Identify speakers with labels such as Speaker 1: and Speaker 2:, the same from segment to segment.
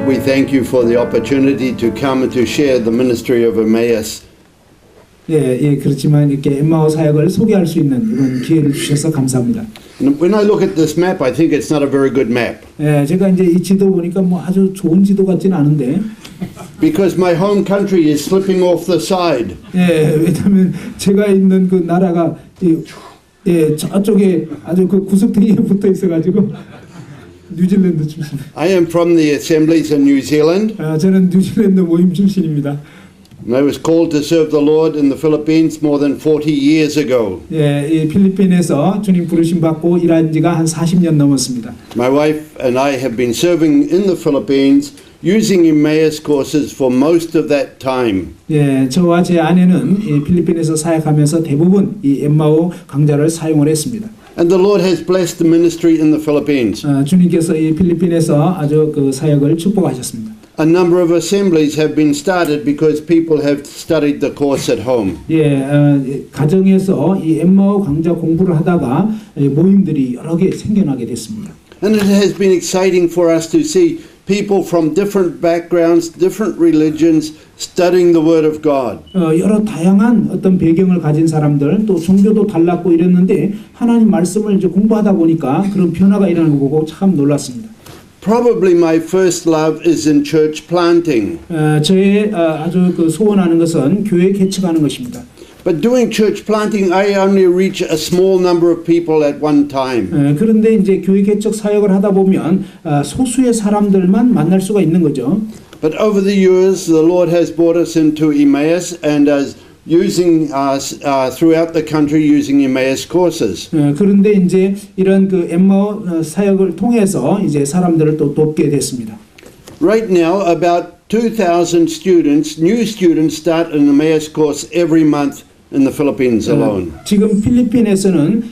Speaker 1: Lord, we thank you for the opportunity to come and to share the ministry of Emmaus.
Speaker 2: 그렇지만 이렇게 엠마오 사역을 소개할 수 있는 이런 기회를 주셔서 감사합니다.
Speaker 1: When I look at this map, I think it's not a very good map.
Speaker 2: 제가 이제 이 지도 보니까 뭐 아주 좋은 지도 같지는 않은데.
Speaker 1: Because my home country is slipping off the side.
Speaker 2: 왜냐하면 제가 있는 그 나라가 저쪽에 아주 그 구석탱이에 붙어 있어가지고 뉴질랜드 출신.
Speaker 1: I am from the assemblies in New Zealand.
Speaker 2: 저는 뉴질랜드 모임 출신입니다.
Speaker 1: And I was called to serve the Lord in the Philippines more than 40 years ago.
Speaker 2: 이 필리핀에서 주님 부르심 받고 일한 지가 한 40년 넘었습니다.
Speaker 1: My wife and I have been serving in the Philippines using Emmaus courses for most of that time.
Speaker 2: 저와 제 아내는 이 필리핀에서 사역하면서 대부분 이 엠마오 강좌를 사용을 했습니다.
Speaker 1: And the Lord has blessed the ministry in the Philippines.
Speaker 2: 주님께서 이 필리핀에서 아주 그 사역을 축복하셨습니다.
Speaker 1: A number of assemblies have been started because people have studied the course at home.
Speaker 2: 가정에서 이 엠마오 강좌 공부를 하다가 모임들이 여러 개 생겨나게 됐습니다.
Speaker 1: And it has been exciting for us to see people from different backgrounds, different religions studying the Word of God.
Speaker 2: 여러 다양한 어떤 배경을 가진 사람들 또 종교도 달랐고 이랬는데 하나님 말씀을 이제 공부하다 보니까 그런 변화가 일어나는 거 보고 참 놀랐습니다.
Speaker 1: Probably my first love is in church planting.
Speaker 2: 저의 아주 그 소원하는 것은 교회 개척하는 것입니다.
Speaker 1: But doing church planting, I only reach a small number of people at one time.
Speaker 2: 그런데 이제 교회 개척 사역을 하다 보면 소수의 사람들만 만날 수가 있는 거죠.
Speaker 1: But over the years, the Lord has brought us into Emmaus and as using us throughout the country using Emmaus courses.
Speaker 2: 그런데 이제 이런 그 엠마오 사역을 통해서 이제 사람들을 또 돕게 됐습니다.
Speaker 1: Right now, about 2,000 students, new students, start an Emmaus course every month in the Philippines alone.
Speaker 2: 지금 필리핀에서는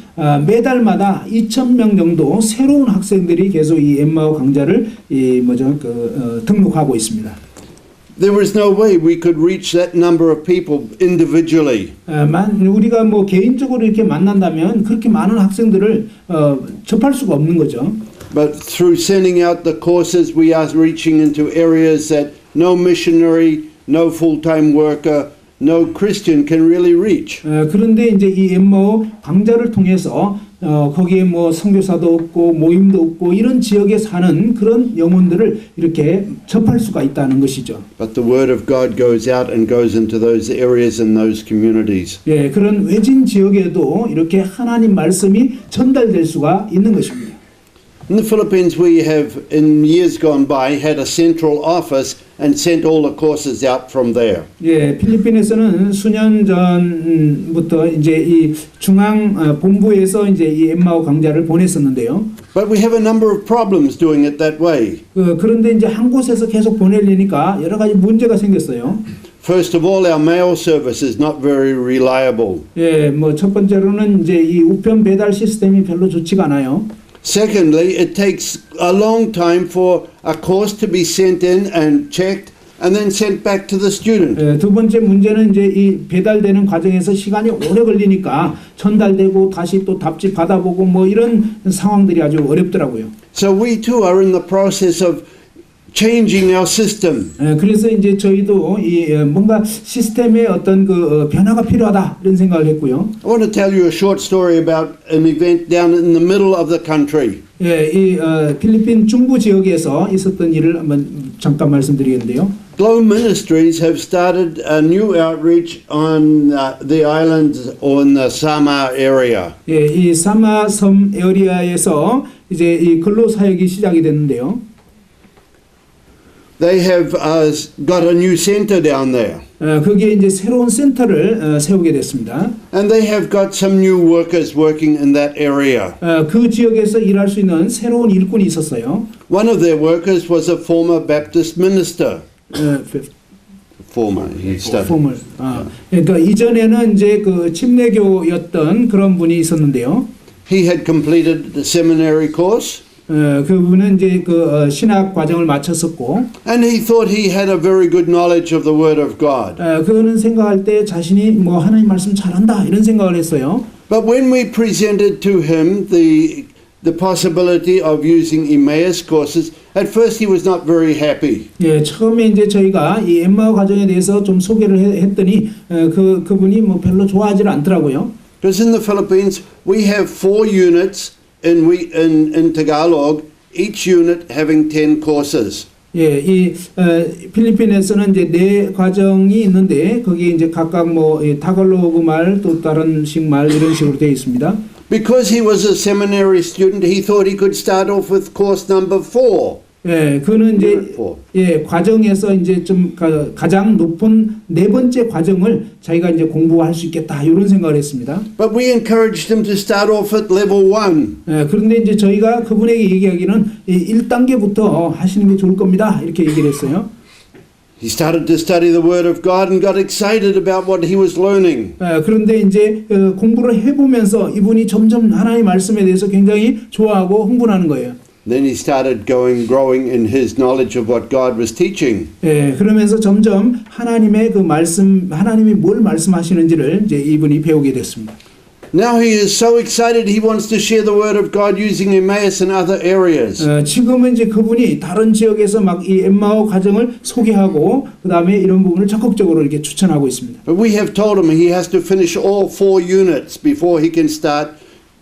Speaker 2: 매달마다 2,000명 정도 새로운 학생들이 계속 이 엠마오 강좌를 등록하고 있습니다.
Speaker 1: There was no way we could reach that number of people individually.
Speaker 2: 우리가 뭐 개인적으로 이렇게 만난다면 그렇게 많은 학생들을 접할 수가 없는 거죠.
Speaker 1: But through sending out the courses, we are reaching into areas that no missionary, no full-time worker, no Christian can really reach.
Speaker 2: 그런데 이제 이 엠마오 강좌를 통해서 거기에 뭐 선교사도 없고 모임도 없고 이런 지역에 사는 그런 영혼들을 이렇게 접할 수가 있다는 것이죠.
Speaker 1: But the word of God goes out and goes into those areas and those communities.
Speaker 2: 그런 외진 지역에도 이렇게 하나님 말씀이 전달될 수가 있는 것입니다.
Speaker 1: In the Philippines, we have, in years gone by, had a central office and sent all the courses out from there.
Speaker 2: 필리핀에서는 수년 전부터 이제 이 중앙 본부에서 이제 이 엠마오 강좌를 보냈었는데요.
Speaker 1: But we have a number of problems doing it that way.
Speaker 2: 그런데 이제 한 곳에서 계속 보내려니까 여러 가지 문제가 생겼어요.
Speaker 1: First of all, our mail service is not very reliable.
Speaker 2: 뭐 첫 번째로는 이제 이 우편 배달 시스템이 별로 좋지가 않아요.
Speaker 1: Secondly, it takes a long time for a course to be sent in and checked and then sent back to the student.
Speaker 2: 두 번째 문제는 이제 이 배달되는 과정에서 시간이 오래 걸리니까 전달되고 다시 또 답지 받아보고 뭐 이런 상황들이 아주 어렵더라고요.
Speaker 1: So we too are in the process of changing our system.
Speaker 2: 그래서 이제 저희도 이 뭔가 시스템의 어떤 그 변화가 필요하다 이런 생각을 했고요.
Speaker 1: I want to tell you a short story about an event down in the middle of the country.
Speaker 2: 이 필리핀 중부 지역에서 있었던 일을 한번 잠깐 말씀드리겠는데요.
Speaker 1: Glow Ministries have started a new outreach on the islands on the Samar area.
Speaker 2: 이 사마 섬 에리아에서 이제 이 근로 사역이 시작이 됐는데요.
Speaker 1: They have got a new center down there.
Speaker 2: 거기에 이제 새로운 센터를 세우게 됐습니다.
Speaker 1: And they have got some new workers working in that area.
Speaker 2: 그 지역에서 일할 수 있는 새로운 일꾼이 있었어요.
Speaker 1: One of their workers was a former Baptist minister. Former.
Speaker 2: 그러니까 이전에는 이제 그 침례교였던 그런 분이 있었는데요.
Speaker 1: He had completed the seminary course.
Speaker 2: 그분은 이제 그 신학 과정을 마쳤었고,
Speaker 1: and he thought he had a very good knowledge of the Word of God.
Speaker 2: 그는 생각할 때 자신이 뭐 하나님 말씀 잘한다 이런 생각을 했어요.
Speaker 1: But when we presented to him the the possibility of using Emmaus courses. At first he was not very happy.
Speaker 2: 예, 처음에 이제 저희가 이 엠마오 과정에 대해서 좀 소개를 했더니 그분이 뭐 별로 좋아하지 않더라고요.
Speaker 1: Because in the Philippines we have 4 units in Tagalog, each unit having 10 courses.
Speaker 2: 예, 이 필리핀에서는 이제 4과정이 있는데 거기에 이제 각각 뭐 타갈로그 말 또 다른 식 말 이런 식으로 되어 있습니다.
Speaker 1: Because he was a seminary student, he thought he could start off with course number 4.
Speaker 2: 예, 그는 이제 예, 과정에서 이제 좀 가장 높은 4번째 과정을 자기가 이제 공부할 수 있겠다 이런 생각을 했습니다.
Speaker 1: But we encouraged him to start off at level 1.
Speaker 2: 예, 그런데 이제 저희가 그분에게 얘기하기는 1단계부터 하시는 게 좋을 겁니다. 이렇게 얘기를 했어요.
Speaker 1: He started to study the Word of God and got excited about what he was learning.
Speaker 2: 그런데 이제 공부를 해보면서 이분이 점점 하나님의 말씀에 대해서 굉장히 좋아하고 흥분하는 거예요.
Speaker 1: Then he started growing in his knowledge of what God was teaching.
Speaker 2: 예, 그러면서 점점 하나님의 그 말씀, 하나님이 뭘 말씀하시는지를 이제 이분이 배우게 됐습니다.
Speaker 1: Now he is so excited he wants to share the Word of God using Emmaus and other areas.
Speaker 2: 지금은 이제 그분이 다른 지역에서 막 이 엠마오 과정을 소개하고 그 다음에 이런 부분을 적극적으로 이렇게 추천하고 있습니다.
Speaker 1: But we have told him he has to finish all 4 units before he can start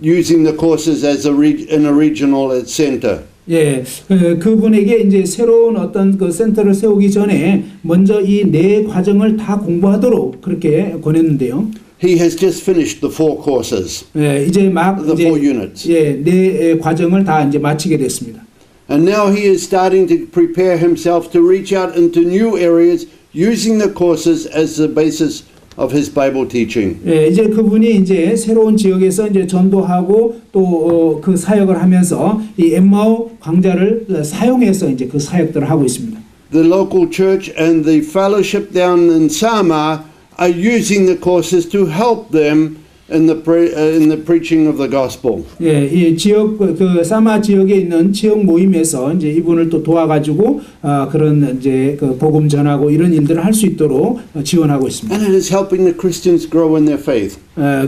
Speaker 1: using the courses as in a regional center.
Speaker 2: 예, 그분에게 이제 새로운 어떤 그 센터를 세우기 전에 먼저 이 4과정을 다 공부하도록 그렇게 권했는데요.
Speaker 1: He has just finished the 4 courses.
Speaker 2: 예, 이제 막
Speaker 1: the
Speaker 2: 이제
Speaker 1: 4 units.
Speaker 2: 예, 4과정을 다 이제 마치게 됐습니다.
Speaker 1: And now he is starting to prepare himself to reach out into new areas using the courses as the basis of his Bible teaching.
Speaker 2: 예, 이제 그분이 이제 새로운 지역에서 이제 전도하고 또 그 사역을 하면서 이 엠마오 강좌를 사용해서 이제 그 사역들을 하고 있습니다.
Speaker 1: The local church and the fellowship down in Samar are using the courses to help them in the preaching of the gospel.
Speaker 2: 예, 이 지역 그 사마 지역에 있는 지역 모임에서 이제 이분을 또 도와가지고 그런 이제 그 복음 전하고 이런 일들을 할 수 있도록 지원하고 있습니다.
Speaker 1: And it is helping the Christians grow in their faith.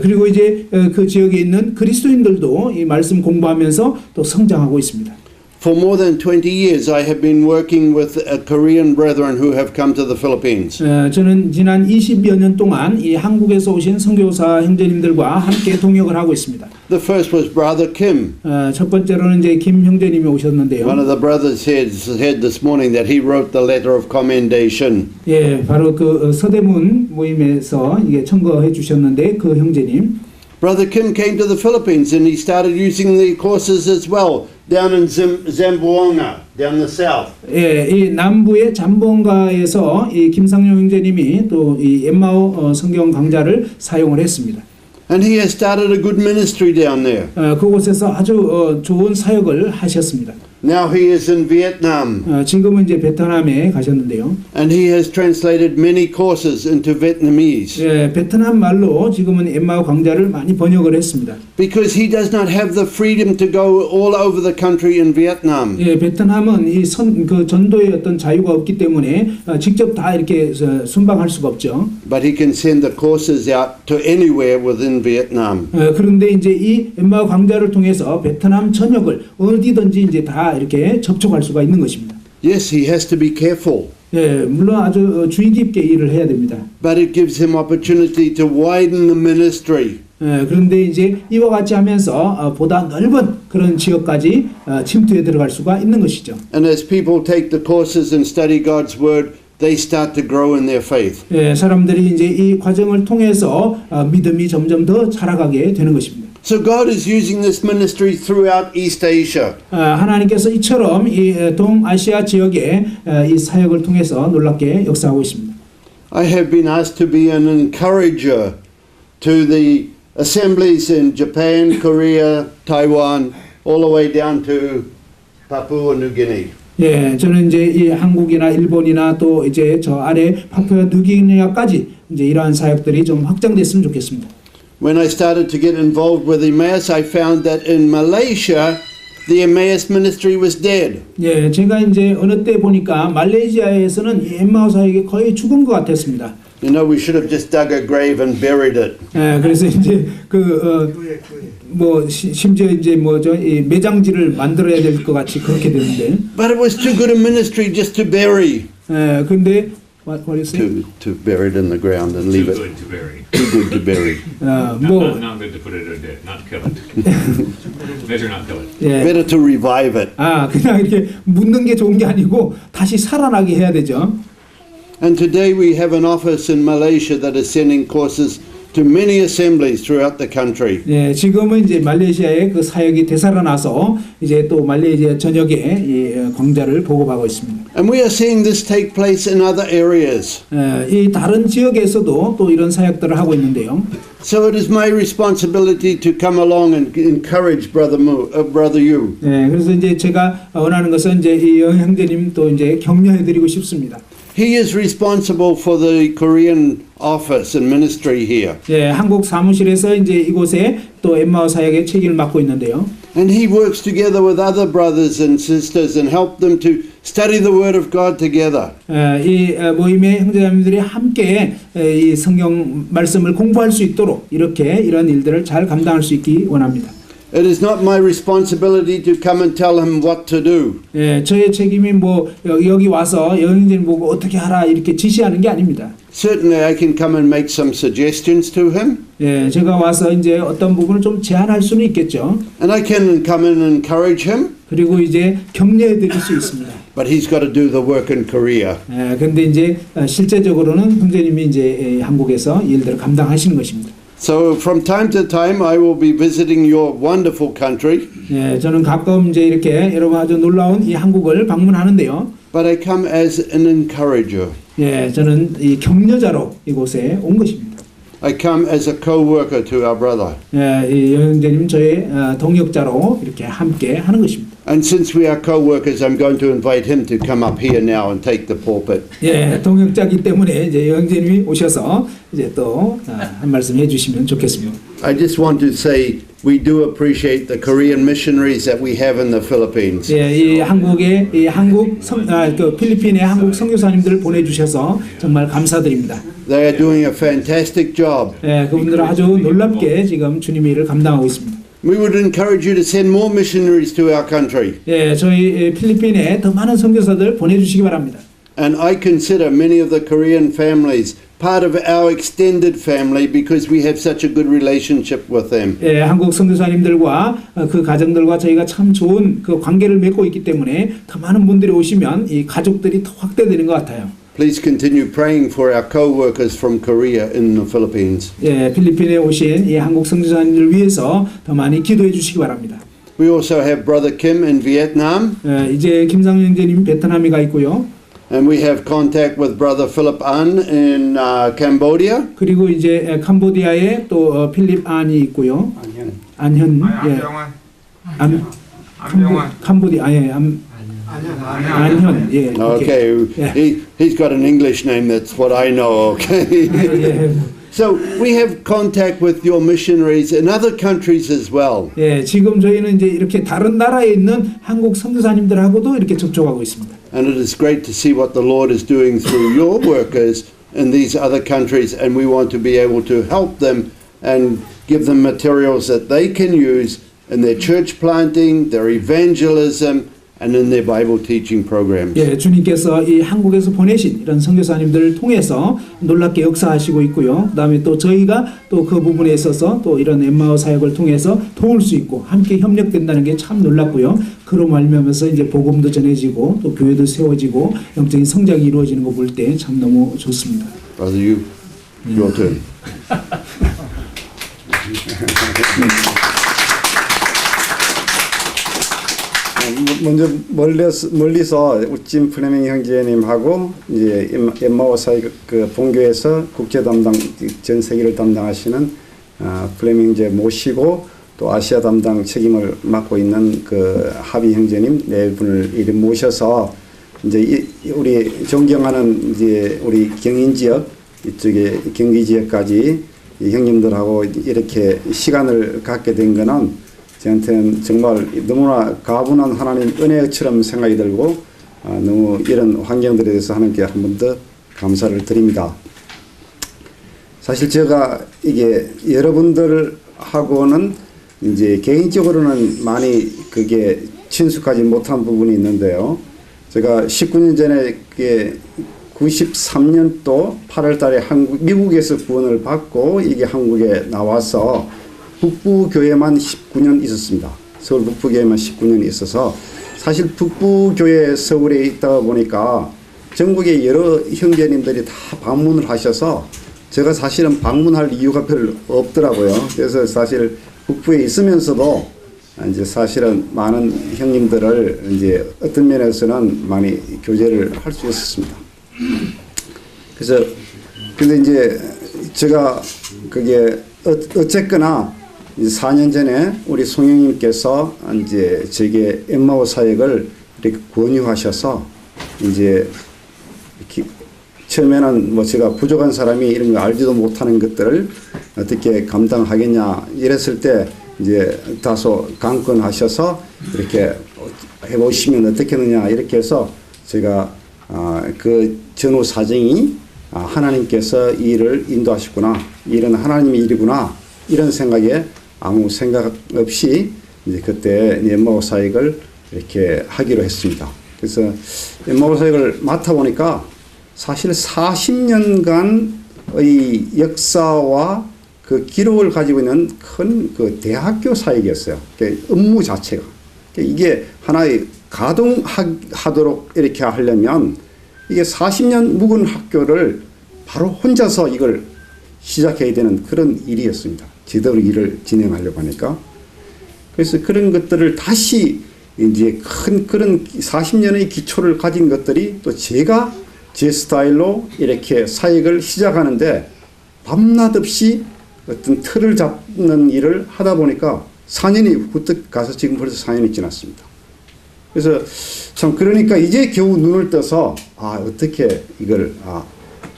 Speaker 2: 그리고 이제 그 지역에 있는 그리스도인들도 이 말씀 공부하면서 또 성장하고 있습니다.
Speaker 1: For more than 20 years, I have been working with Korean brethren who have come to the Philippines.
Speaker 2: 저는 지난 20여 년 동안 이 한국에서 오신 선교사 형제님들과 함께 동역을 하고 있습니다.
Speaker 1: The first was Brother Kim.
Speaker 2: 첫 번째로는 이제 김 형제님이 오셨는데요.
Speaker 1: One of the brothers said this morning that he wrote the letter of commendation.
Speaker 2: 예, 바로 그 서대문 모임에서 이게 청거해 주셨는데 그 형제님.
Speaker 1: Brother Kim came to the Philippines and he started using the courses as well down in Zamboanga, down the south.
Speaker 2: 예, 이 남부의 잠봉가에서 이 김상용 형제님이 또 이 엠마오 성경 강좌를 사용을 했습니다.
Speaker 1: And he has started a good ministry down there.
Speaker 2: 그곳에서 아주 좋은 사역을 하셨습니다.
Speaker 1: Now he is in Vietnam.
Speaker 2: 지금은 이제 베트남에 가셨는데요.
Speaker 1: And he has translated many courses into Vietnamese.
Speaker 2: 예, 베트남 말로 지금은 엠마오 강좌를 많이 번역을 했습니다.
Speaker 1: Because he does not have the freedom to go all over the country in Vietnam.
Speaker 2: 예, 베트남은 이 그 전도의 어떤 자유가 없기 때문에 직접 다 이렇게 순방할 수가 없죠.
Speaker 1: But he can send the courses out to anywhere within Vietnam.
Speaker 2: 그런데 이제 이 엠마오 강좌를 통해서 베트남 전역을 어디든지 이제 다 이렇게 접촉할 수가 있는 것입니다.
Speaker 1: Yes, he has to be careful.
Speaker 2: 예, 물론 아주 주의 깊게 일을 해야 됩니다.
Speaker 1: But it gives him opportunity to widen the ministry.
Speaker 2: 그런데 이제 이와 같이 하면서 보다 넓은 그런 지역까지 침투해 들어갈 수가 있는 것이죠.
Speaker 1: And as people take the courses and study God's word, they start to grow in their faith.
Speaker 2: 예, 사람들이 이제 이 과정을 통해서 믿음이 점점 더 자라가게 되는 것입니다.
Speaker 1: So God is using this ministry throughout East Asia.
Speaker 2: 하나님께서 이처럼 이 동아시아 지역에 이 사역을 통해서 놀랍게 역사하고 있습니다.
Speaker 1: I have been asked to be an encourager to the assemblies in Japan, Korea, Taiwan, all the way down to Papua New Guinea.
Speaker 2: 예, 저는 이제 이 한국이나 일본이나 또 이제 저 아래 파푸아 뉴기니아까지 이제 이러한 사역들이 좀 확장됐으면 좋겠습니다.
Speaker 1: When I started to get involved with Emmaus, I found that in Malaysia, the Emmaus ministry was dead.
Speaker 2: 예, 제가 이제 어느 때 보니까 말레이시아에서는 이 엠마오 사역이 거의 죽은 것 같았습니다.
Speaker 1: You know, we should have just dug a grave and buried it.
Speaker 2: 그래서 이제 심지어 이제 이 매장지를 만들어야 될 것 같이 그렇게 되는데.
Speaker 1: But it was too good a ministry just to bury.
Speaker 2: 근데 what you say?
Speaker 1: To bury it in the ground and leave it.
Speaker 3: Too good to bury.
Speaker 1: Too good to bury.
Speaker 3: Not good to put it or dead, not kill it. Better not kill it.
Speaker 2: 예.
Speaker 1: Better to revive it.
Speaker 2: 그냥 이렇게 묻는 게 좋은 게 아니고 다시 살아나게 해야 되죠.
Speaker 1: And today we have an office in Malaysia that is sending courses to many assemblies throughout the country.
Speaker 2: 예, 지금은 이제 말레이시아의 그 사역이 되살아나서 이제 또 말레이시아 전역에 이 광자를 보급하고 있습니다.
Speaker 1: And we are seeing this take place in other areas.
Speaker 2: 이 다른 지역에서도 또 이런 사역들을 하고 있는데요.
Speaker 1: So it is my responsibility to come along and encourage Brother Yu.
Speaker 2: 예, 그래서 이제 제가 원하는 것은 이제 이 형제님 또 이제 격려해드리고 싶습니다.
Speaker 1: He is responsible for the Korean office and ministry here.
Speaker 2: 예, 한국 사무실에서 이제 이곳에 또 엠마오 사역의 책임을 맡고 있는데요.
Speaker 1: And he works together with other brothers and sisters and help them to study the Word of God together.
Speaker 2: 이 모임의 형제자매들이 함께 이 성경 말씀을 공부할 수 있도록 이렇게 이런 일들을 잘 감당할 수 있기 원합니다.
Speaker 1: It is not my responsibility to come and tell him what to do.
Speaker 2: 예, 저의 책임이 여기 와서 형제님 보고 어떻게 하라 이렇게 지시하는 게 아닙니다.
Speaker 1: Certainly I can come and make some suggestions to him.
Speaker 2: 예, 제가 와서 이제 어떤 부분을 좀 제안할 수는 있겠죠.
Speaker 1: And I can come in and encourage him.
Speaker 2: 그리고 이제 격려해 드릴 수 있습니다.
Speaker 1: But he's got to do the work in Korea.
Speaker 2: 예, 근데 이제 실제적으로는 형제님이 이제 한국에서 일들을 감당하시는 것입니다.
Speaker 1: So from time to time I will be visiting your wonderful country.
Speaker 2: 예, 저는 가끔 이제 이렇게 여러분 아주 놀라운 이 한국을 방문하는데요.
Speaker 1: But I come as an encourager.
Speaker 2: 예, 저는 이 격려자로 이곳에 온 것입니다.
Speaker 1: I come as a co-worker to our brother.
Speaker 2: 예, 이 형제님 저의 동역자로 이렇게 함께 하는 것입니다.
Speaker 1: And since we are co-workers, I'm going to invite him to come up here now and take the pulpit.
Speaker 2: 예, 동역자이기 때문에 이제 형제님이 오셔서 이제 또 한 말씀 해주시면 좋겠습니다.
Speaker 1: I just want to say we do appreciate the Korean missionaries that we have in the Philippines.
Speaker 2: 예, 이 한국의 그 필리핀의 한국 선교사님들을 보내주셔서 정말 감사드립니다.
Speaker 1: They are doing a fantastic job.
Speaker 2: 예, 그분들은 아주 놀랍게 지금 주님의 일을 감당하고 있습니다.
Speaker 1: We would encourage you to send more missionaries to our country.
Speaker 2: 예, 저희 필리핀에 더 많은 선교사들 보내주시기 바랍니다.
Speaker 1: And I consider many of the Korean families part of our extended family because we have such a good relationship with them.
Speaker 2: 예, 한국 선교사님들과 그 가정들과 저희가 참 좋은 그 관계를 맺고 있기 때문에 더 많은 분들이 오시면 이 가족들이 더 확대되는 것 같아요.
Speaker 1: Please continue praying for our co-workers from Korea in the Philippines.
Speaker 2: 예, 필리핀에 오신 이 한국 선교사님들 위해서 더 많이 기도해 주시기 바랍니다.
Speaker 1: We also have Brother Kim in Vietnam.
Speaker 2: 예, 이제 김상윤 형제님 베트남에 가 있고요.
Speaker 1: And we have contact with Brother Philip An in Cambodia.
Speaker 2: 그리고 이제 캄보디아에 또 필립 안이 있고요. 안현. 예. 캄보디아 안현. 예.
Speaker 1: Okay, he's got an English name. That's what I know. Okay.
Speaker 2: 예.
Speaker 1: So we have contact with your missionaries in other countries as well.
Speaker 2: 예, 지금 저희는 이제 이렇게 다른 나라에 있는 한국 선교사님들하고도 이렇게 접촉하고 있습니다.
Speaker 1: And it is great to see what the Lord is doing through your workers in these other countries, and we want to be able to help them and give them materials that they can use in their church planting, their evangelism, and in their Bible teaching programs.
Speaker 2: 예, 주님께서 이 한국에서 보내신 이런 선교사님들을 통해서 놀랍게 역사하시고 있고요. 그다음에 또 저희가 또 그 부분에 있어서 또 이런 엠마오 사역을 통해서 도울 수 있고 함께 협력된다는 게 참 놀랍고요. 그로 말미암아서 이제 복음도 전해지고 또 교회도 세워지고 영적인 성장이 이루어지는 거 볼 때 참 너무 좋습니다.
Speaker 1: Brother, your turn.
Speaker 4: 먼저 멀리서 우찜 플레밍 형제님하고 이제 엠마오 사이 그 본교에서 국제 담당 전 세계를 담당하시는 플레밍 형제 모시고 또 아시아 담당 책임을 맡고 있는 그 하비 형제님 네 분을 이렇게 모셔서 이제 우리 존경하는 이제 우리 경인 지역 이쪽에 경기 지역까지 형님들하고 이렇게 시간을 갖게 된 거는 저한테는 정말 너무나 가분한 하나님 은혜처럼 생각이 들고 너무 이런 환경들에 대해서 하나님께 한 번 더 감사를 드립니다. 사실 제가 이게 여러분들하고는 이제 개인적으로는 많이 그게 친숙하지 못한 부분이 있는데요. 제가 19년 전에 그게 93년도 8월 달에 미국에서 구원을 받고 이게 한국에 나와서 북부교회만 19년 있었습니다. 서울 북부교회만 19년 있어서 사실 북부교회 서울에 있다 보니까 전국의 여러 형제님들이 다 방문을 하셔서 제가 사실은 방문할 이유가 별로 없더라고요. 그래서 사실 북부에 있으면서도 이제 사실은 많은 형님들을 이제 어떤 면에서는 많이 교제를 할 수 있었습니다. 그래서 근데 이제 제가 그게 어쨌거나 이제 4년 전에 우리 송영님께서 이제 제게 엠마오 사역을 이렇게 권유하셔서 이제 이렇게 처음에는 뭐 제가 부족한 사람이 이런 거 알지도 못하는 것들을 어떻게 감당하겠냐 이랬을 때 이제 다소 강권하셔서 이렇게 해보시면 어떻겠느냐 이렇게 해서 제가 그 전후 사정이 하나님께서 이 일을 인도하셨구나, 일은 하나님의 일이구나 이런 생각에 아무 생각 없이 이제 그때 엠마오 사역을 이렇게 하기로 했습니다. 그래서 엠마오 사역을 맡아보니까 사실 40년간의 역사와 그 기록을 가지고 있는 큰 그 대학교 사역이었어요. 업무 자체가. 이게 하나의 가동하도록 이렇게 하려면 이게 40년 묵은 학교를 바로 혼자서 이걸 시작해야 되는 그런 일이었습니다. 제대로 일을 진행하려고 하니까. 그래서 그런 것들을 다시 이제 큰 그런 40년의 기초를 가진 것들이 또 제가 제 스타일로 이렇게 사역을 시작하는데 밤낮 없이 어떤 틀을 잡는 일을 하다 보니까 4년이 후딱 가서 지금 벌써 4년이 지났습니다. 그래서 참 그러니까 이제 겨우 눈을 떠서 어떻게 이걸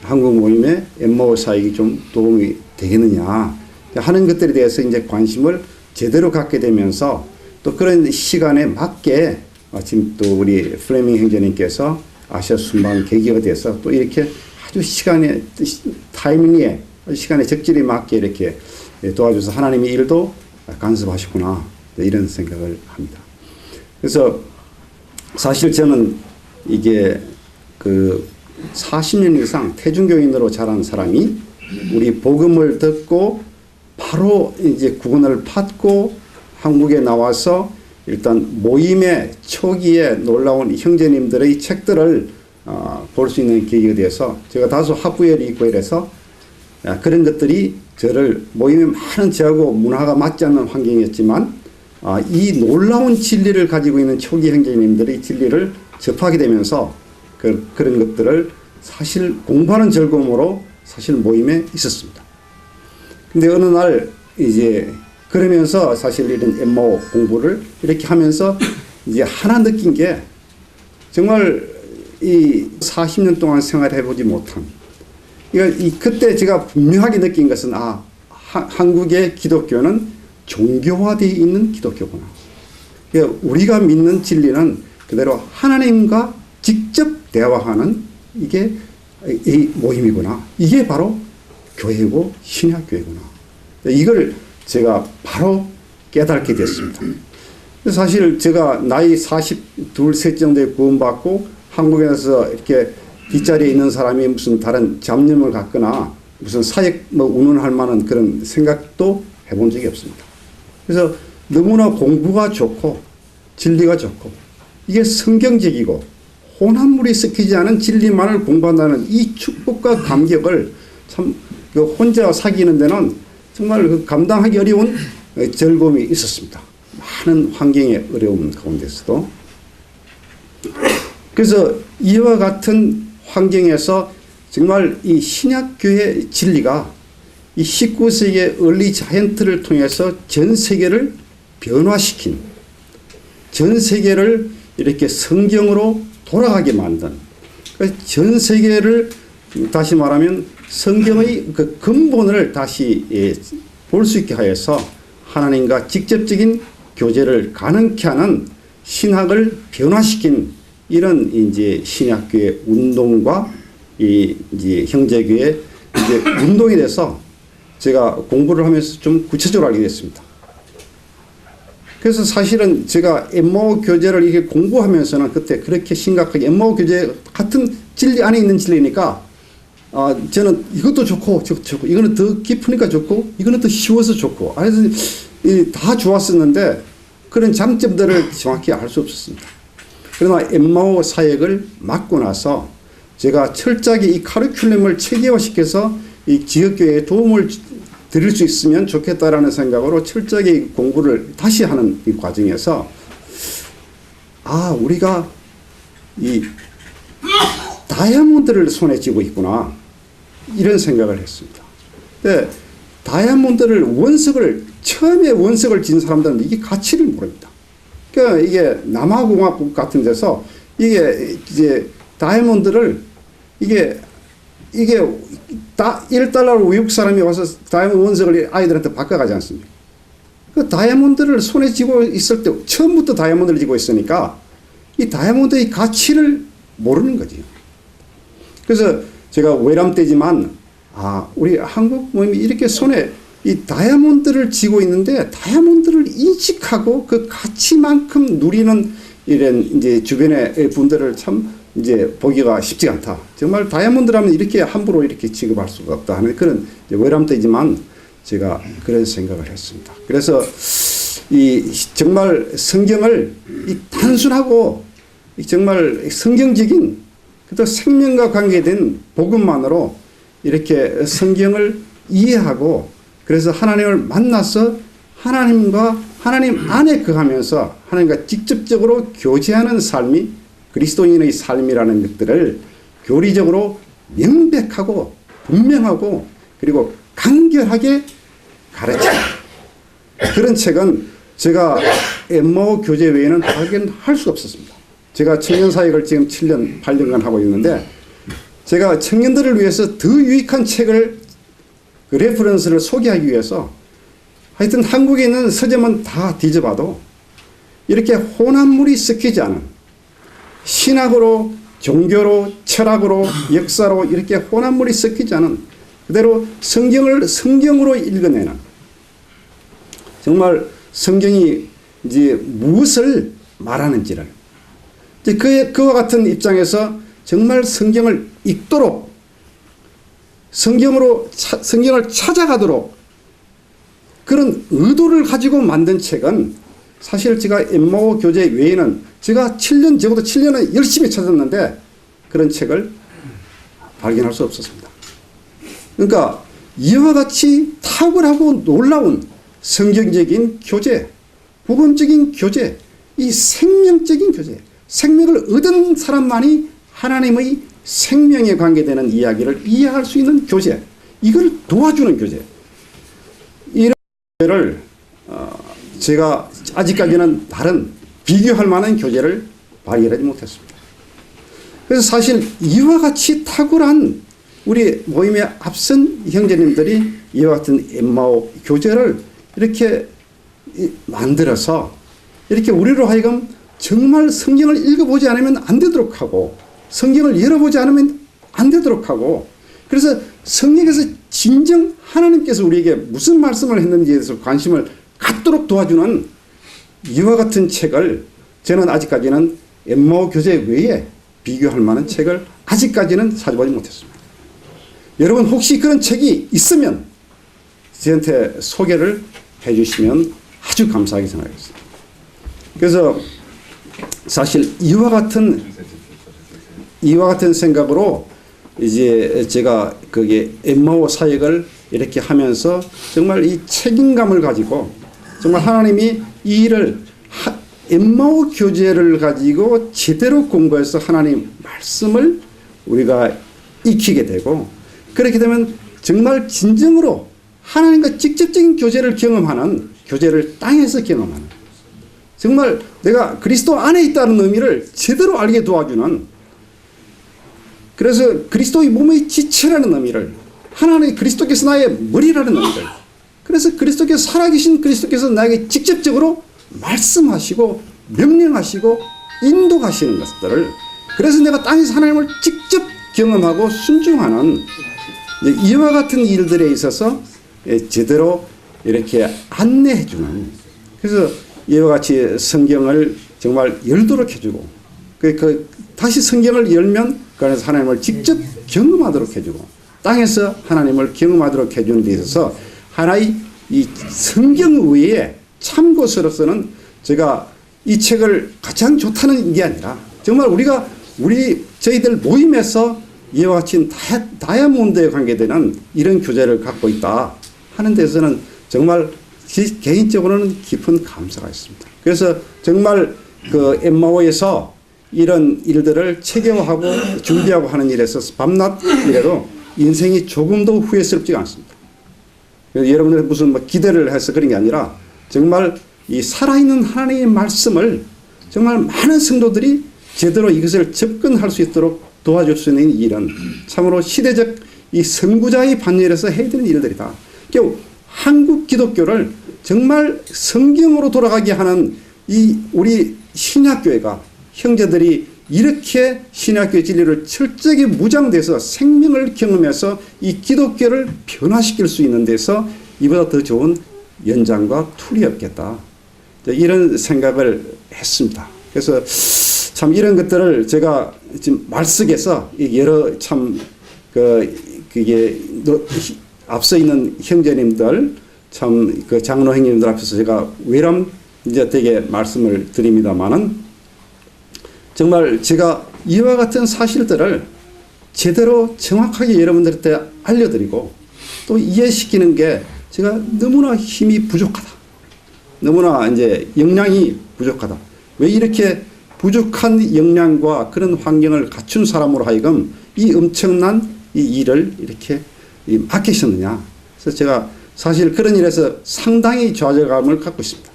Speaker 4: 한국 모임의 엠마오 사역이 좀 도움이 되겠느냐 하는 것들에 대해서 이제 관심을 제대로 갖게 되면서 또 그런 시간에 맞게 지금 또 우리 플레밍 형제님께서 아시아 순방 계기가 돼서 또 이렇게 아주 시간에 타이밍에 시간에 적절히 맞게 이렇게 도와줘서 하나님의 일도 간섭하시구나 이런 생각을 합니다. 그래서 사실 저는 이게 그 40년 이상 태중교인으로 자란 사람이 우리 복음을 듣고 바로 이제 구원을 받고 한국에 나와서 일단 모임의 초기에 놀라운 형제님들의 책들을 볼 수 있는 계기가 돼서 제가 다소 학부열이 있고 이래서 그런 것들이 저를 모임에 많은 저하고 문화가 맞지 않는 환경이었지만 이 놀라운 진리를 가지고 있는 초기 형제님들의 진리를 접하게 되면서 그런 것들을 사실 공부하는 즐거움으로 사실 모임에 있었습니다. 근데 어느 날 이제 그러면서 사실 이런 엠마오 공부를 이렇게 하면서 이제 하나 느낀 게 정말 이 40년 동안 생활해보지 못한 그때 제가 분명하게 느낀 것은 한국의 기독교는 종교화되어 있는 기독교구나. 우리가 믿는 진리는 그대로 하나님과 직접 대화하는 이게 이 모임이구나. 이게 바로 교회고 신약교회구나. 이걸 제가 바로 깨닫게 됐습니다. 사실 제가 나이 42, 셋 정도에 구원받고 한국에서 이렇게 뒷자리에 있는 사람이 무슨 다른 잡념을 갖거나 무슨 사역 운운할 만한 그런 생각도 해본 적이 없습니다. 그래서 너무나 공부가 좋고 진리가 좋고 이게 성경적이고 혼합물이 섞이지 않은 진리만을 공부한다는 이 축복과 감격을 참 혼자 사귀는 데는 정말 감당하기 어려운 즐거움이 있었습니다. 많은 환경의 어려움 가운데서도. 그래서 이와 같은 환경에서 정말 이 신약교회 진리가 이 19세기의 얼리 자이언트를 통해서 전 세계를 변화시킨, 전 세계를 이렇게 성경으로 돌아가게 만든, 전 세계를 다시 말하면 성경의 그 근본을 다시 볼 수 있게 하여서 하나님과 직접적인 교제를 가능케 하는 신학을 변화시킨 이런 이제 신약교회 운동과 이 이제 형제교회 이제 운동이 돼서 제가 공부를 하면서 좀 구체적으로 알게 됐습니다. 그래서 사실은 제가 엠마오 교제를 이렇게 공부하면서는 그때 그렇게 심각하게 엠마오 교제 같은 진리 안에 있는 진리니까 저는 이것도 좋고 저것도 좋고 이거는 더 깊으니까 좋고 이거는 더 쉬워서 좋고 그래서 다 좋았었는데 그런 장점들을 정확히 알 수 없었습니다. 그러나 엠마오 사역을 맡고 나서 제가 철저하게 이 카리큘럼을 체계화시켜서 이 지역교회에 도움을 드릴 수 있으면 좋겠다라는 생각으로 철저하게 공부를 다시 하는 이 과정에서 우리가 이 다이아몬드를 손에 쥐고 있구나 이런 생각을 했습니다. 근데 다이아몬드를 처음에 원석을 진 사람들은 이게 가치를 모릅니다. 그러니까 이게 남아공화국 같은 데서 이게 이제 다이아몬드를 이게 $1로 외국 사람이 와서 다이아몬드 원석을 아이들한테 바꿔가지 않습니까? 그 다이아몬드를 손에 쥐고 있을 때 처음부터 다이아몬드를 쥐고 있으니까 이 다이아몬드의 가치를 모르는 거죠. 그래서 제가 외람 때지만 우리 한국 모임이 이렇게 손에 이 다이아몬드를 쥐고 있는데 다이아몬드를 인식하고 그 가치만큼 누리는 이런 이제 주변의 분들을 참 이제 보기가 쉽지 않다. 정말 다이아몬드라면 이렇게 함부로 이렇게 취급할 수가 없다 하는 그런 외람 때지만 제가 그런 생각을 했습니다. 그래서 이 정말 성경을 이 단순하고 정말 성경적인 그또 생명과 관계된 복음만으로 이렇게 성경을 이해하고 그래서 하나님을 만나서 하나님 안에 거하면서 하나님과 직접적으로 교제하는 삶이 그리스도인의 삶이라는 것들을 교리적으로 명백하고 분명하고 그리고 간결하게 가르치는 그런 책은 제가 엠마오 교제 외에는 발견할 수가 없었습니다. 제가 청년 사역을 지금 7년, 8년간 하고 있는데 제가 청년들을 위해서 더 유익한 책을 그 레퍼런스를 소개하기 위해서 하여튼 한국에 있는 서점은 다 뒤져봐도 이렇게 혼합물이 섞이지 않은 신학으로 종교로 철학으로 역사로 이렇게 혼합물이 섞이지 않은 그대로 성경을 성경으로 읽어내는 정말 성경이 이제 무엇을 말하는지를 그와 같은 입장에서 정말 성경을 읽도록 성경을 찾아가도록 그런 의도를 가지고 만든 책은 사실 제가 엠마오 교제 외에는 제가 적어도 7년을 열심히 찾았는데 그런 책을 발견할 수 없었습니다. 그러니까 이와 같이 탁월하고 놀라운 성경적인 교제, 복음적인 교제, 이 생명적인 교제, 생명을 얻은 사람만이 하나님의 생명에 관계되는 이야기를 이해할 수 있는 교제, 이걸 도와주는 교제, 이런 교제를 제가 아직까지는 다른 비교할 만한 교제를 발견하지 못했습니다. 그래서 사실 이와 같이 탁월한 우리 모임의 앞선 형제님들이 이와 같은 엠마오 교제를 이렇게 만들어서 이렇게 우리로 하여금 정말 성경을 읽어보지 않으면 안 되도록 하고 성경을 열어보지 않으면 안 되도록 하고 그래서 성경에서 진정 하나님께서 우리에게 무슨 말씀을 했는지에 대해서 관심을 갖도록 도와주는 이와 같은 책을 저는 아직까지는 엠마오 교제 외에 비교할 만한 책을 아직까지는 찾아보지 못했습니다. 여러분 혹시 그런 책이 있으면 저한테 소개를 해 주시면 아주 감사하게 생각하겠습니다. 그래서 사실 이와 같은 생각으로 이제 제가 그게 엠마오 사역을 이렇게 하면서 정말 이 책임감을 가지고 정말 하나님이 이 일을 엠마오 교제를 가지고 제대로 공부해서 하나님 말씀을 우리가 익히게 되고 그렇게 되면 정말 진정으로 하나님과 직접적인 교제를 경험하는 교제를 땅에서 경험하는 정말 내가 그리스도 안에 있다는 의미를 제대로 알게 도와주는 그래서 그리스도의 몸의 지체라는 의미를 하나님 그리스도께서 나의 머리라는 의미를 그래서 그리스도께서 살아계신 그리스도께서 나에게 직접적으로 말씀하시고 명령하시고 인도하시는 것들을 그래서 내가 땅에서 하나님을 직접 경험하고 순종하는 이제 이와 같은 일들에 있어서 제대로 이렇게 안내해주는, 그래서 이와 같이 성경을 정말 열도록 해주고, 다시 성경을 열면 그 안에서 하나님을 직접 경험하도록 해주고, 땅에서 하나님을 경험하도록 해주는 데 있어서 하나의 이 성경 외에 참고서로서는 제가 이 책을 가장 좋다는 게 아니라 정말 저희들 모임에서 이와 같이 다이아몬드에 관계되는 이런 교재를 갖고 있다 하는 데서는 정말 개인적으로는 깊은 감사가 있습니다. 그래서 정말 그 엠마오에서 이런 일들을 체계화하고 준비하고 하는 일에서 밤낮 일에도 인생이 조금도 후회스럽지가 않습니다. 여러분들 무슨 기대를 해서 그런 게 아니라 정말 이 살아있는 하나님의 말씀을 정말 많은 성도들이 제대로 이것을 접근할 수 있도록 도와줄 수 있는 일은 참으로 시대적 이 선구자의 반열에서 해야 되는 일들이다. 결국 한국 기독교를 정말 성경으로 돌아가게 하는 이 우리 신약교회가 형제들이 이렇게 신약교회 진리를 철저하게 무장돼서 생명을 경험해서 이 기독교를 변화시킬 수 있는 데서 이보다 더 좋은 연장과 툴이 없겠다. 이런 생각을 했습니다. 그래서 참 이런 것들을 제가 지금 말씀에서 여러 참 그게 앞서 있는 형제님들 참 그 장로 형님들 앞에서 제가 외람 이제 되게 말씀을 드립니다만은 정말 제가 이와 같은 사실들을 제대로 정확하게 여러분들한테 알려드리고 또 이해시키는 게 제가 너무나 힘이 부족하다. 너무나 이제 역량이 부족하다. 왜 이렇게 부족한 역량과 그런 환경을 갖춘 사람으로 하여금 이 엄청난 이 일을 이렇게 맡기셨느냐. 그래서 제가 사실 그런 일에서 상당히 좌절감을 갖고 있습니다.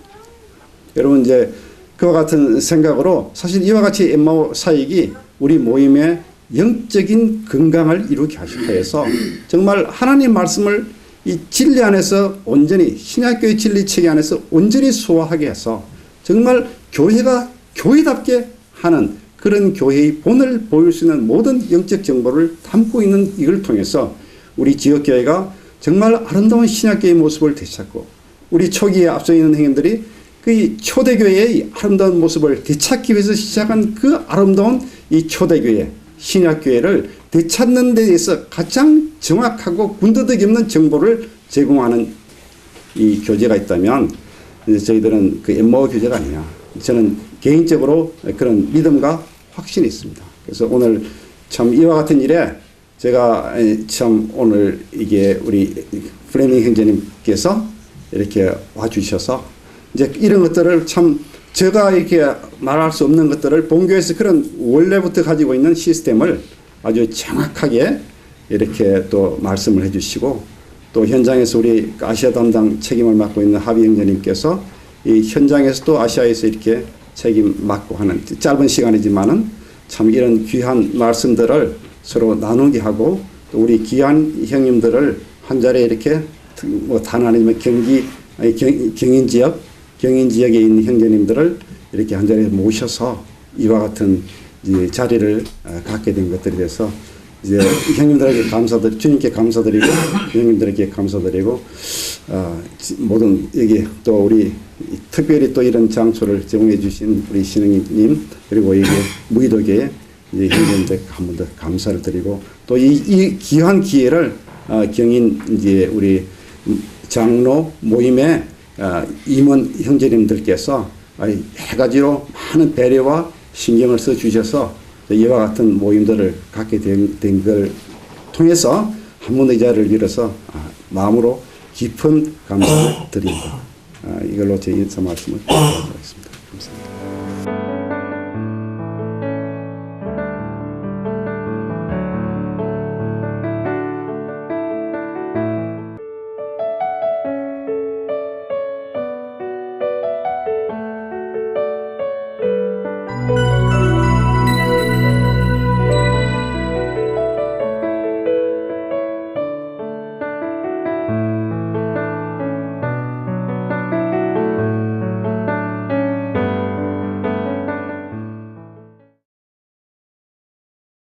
Speaker 4: 여러분 이제 그와 같은 생각으로 사실 이와 같이 엠마오 사역이 우리 모임의 영적인 건강을 이루게 하여서 정말 하나님 말씀을 이 진리 안에서 온전히 신약교회 진리 체계 안에서 온전히 소화하게 해서 정말 교회가 교회답게 하는 그런 교회의 본을 보일 수 있는 모든 영적 정보를 담고 있는 이걸 통해서 우리 지역교회가 정말 아름다운 신약교회의 모습을 되찾고 우리 초기에 앞서 있는 행님들이 그 초대교회의 아름다운 모습을 되찾기 위해서 시작한 그 아름다운 이 초대교회, 신약교회를 되찾는 데 있어서 가장 정확하고 군더더기 없는 정보를 제공하는 이 교재가 있다면 저희들은 그 엠마오 교재가 아니냐. 저는 개인적으로 그런 믿음과 확신이 있습니다. 그래서 오늘 참 이와 같은 일에 제가 참 오늘 이게 우리 플레밍 형제님께서 이렇게 와주셔서 이제 이런 것들을 참 제가 이렇게 말할 수 없는 것들을 본교에서 그런 원래부터 가지고 있는 시스템을 아주 정확하게 이렇게 또 말씀을 해주시고 또 현장에서 우리 아시아 담당 책임을 맡고 있는 하비 형제님께서 이 현장에서 또 아시아에서 이렇게 책임 맡고 하는 짧은 시간이지만은 참 이런 귀한 말씀들을 서로 나누게 하고 또 우리 귀한 형님들을 한 자리에 이렇게 뭐 단 아니면 경인 지역에 있는 형제님들을 이렇게 한 자리에 모셔서 이와 같은 자리를 갖게 된 것들에 대해서 이제 형님들에게 주님께 감사드리고 형님들에게 감사드리고 모든 여기 또 우리 특별히 또 이런 장소를 제공해 주신 우리 신흥님 그리고 여기 무의도교회 형님들 한 번 더 감사를 드리고 또 이 귀한 기회를 경인 이제 우리 장로 모임에 임원 형제님들께서 여러 가지로 많은 배려와 신경을 써 주셔서 이와 같은 모임들을 갖게 된 걸 통해서 한 번 더 이 자리를 빌어서 마음으로 깊은 감사를 드립니다. 이걸로 제 인사 말씀을 드리도록 하겠습니다. 감사합니다.